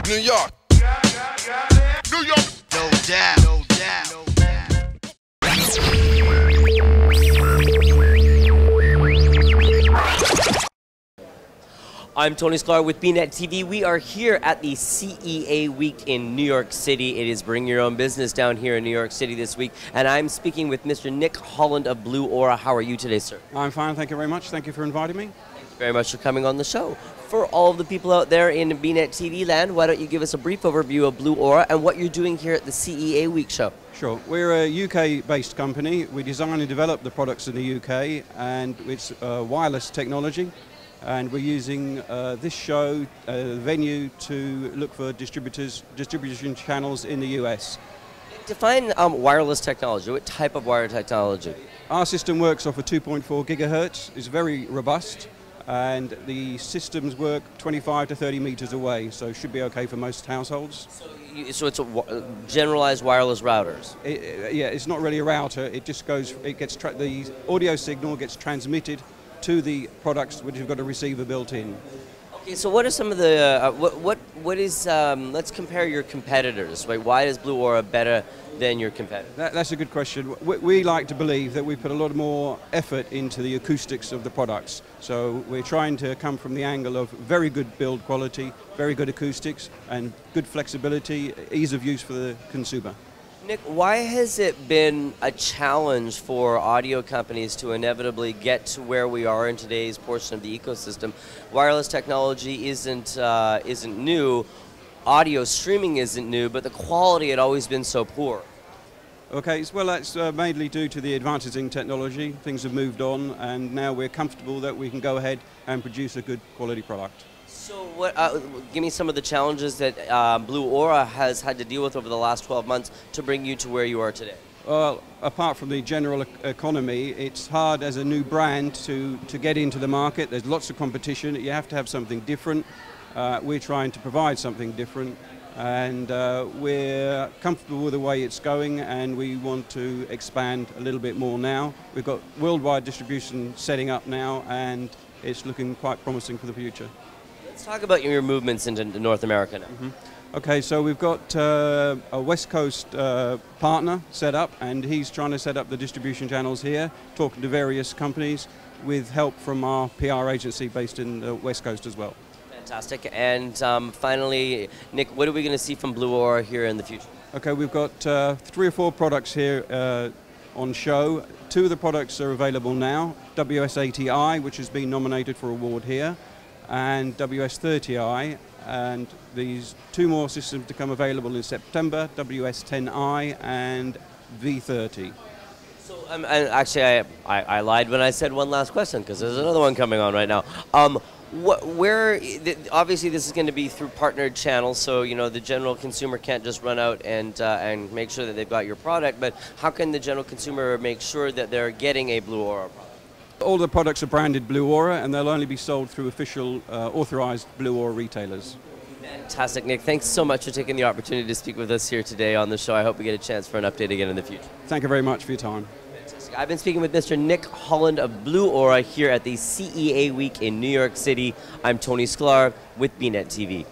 New York. New York. No doubt. No doubt. No I'm Tony Sklar with BnetTV. We are here at the CEA Week in New York City. It is Bring Your Own Business down here in New York City this week. And I'm speaking with Mr. Nick Holland of Blue Aura. How are you today, sir? I'm fine, thank you very much. Thank you for inviting me. Thank you very much for coming on the show. For all of the people out there in BnetTV land, why don't you give us a brief overview of Blue Aura and what you're doing here at the CEA Week show? Sure. We're a UK-based company. We design and develop the products in the UK, and it's wireless technology. And we're using this show venue to look for distribution channels in the US. Define wireless technology. What type of wire technology? Our system works off of 2.4 gigahertz. It's very robust, and the systems work 25 to 30 meters away, so it should be okay for most households. So it's a generalized wireless routers? Yeah, it's not really a router. It just goes, the audio signal gets transmitted to the products which have got a receiver built in. Okay, so what are some of the, let's compare your competitors. Right? Why is Blue Aura better than your competitors? That's a good question. We like to believe that we put a lot more effort into the acoustics of the products. So we're trying to come from the angle of very good build quality, very good acoustics, and good flexibility, ease of use for the consumer. Nick, why has it been a challenge for audio companies to inevitably get to where we are in today's portion of the ecosystem? Wireless technology isn't new, audio streaming isn't new, but the quality had always been so poor. Okay, well that's mainly due to the advances in technology. Things have moved on, and now we're comfortable that we can go ahead and produce a good quality product. So give me some of the challenges that Blue Aura has had to deal with over the last 12 months to bring you to where you are today. Well, apart from the general economy, it's hard as a new brand to get into the market. There's lots of competition. You have to have something different. We're trying to provide something different, and we're comfortable with the way it's going, and we want to expand a little bit more now. We've got worldwide distribution setting up now, and it's looking quite promising for the future. Let's talk about your movements into North America now. Mm-hmm. Okay, so we've got a West Coast partner set up, and he's trying to set up the distribution channels here, talking to various companies with help from our PR agency based in the West Coast as well. Fantastic. And finally, Nick, what are we going to see from Blue Aura here in the future? Okay, we've got 3 or 4 products here on show. 2 of the products are available now. WS80i, which has been nominated for award here, and WS30i, and these 2 more systems to come available in September, WS10i and V30. So actually, I lied when I said one last question, because there's another one coming on right now. Obviously this is going to be through partnered channels, so you know the general consumer can't just run out and make sure that they've got your product, but how can the general consumer make sure that they're getting a Blue Aura product? All the products are branded Blue Aura, and they'll only be sold through official authorized Blue Aura retailers. Fantastic, Nick. Thanks so much for taking the opportunity to speak with us here today on the show. I hope we get a chance for an update again in the future. Thank you very much for your time. Fantastic. I've been speaking with Mr. Nick Holland of Blue Aura here at the CEA Week in New York City. I'm Tony Sklar with BnetTV.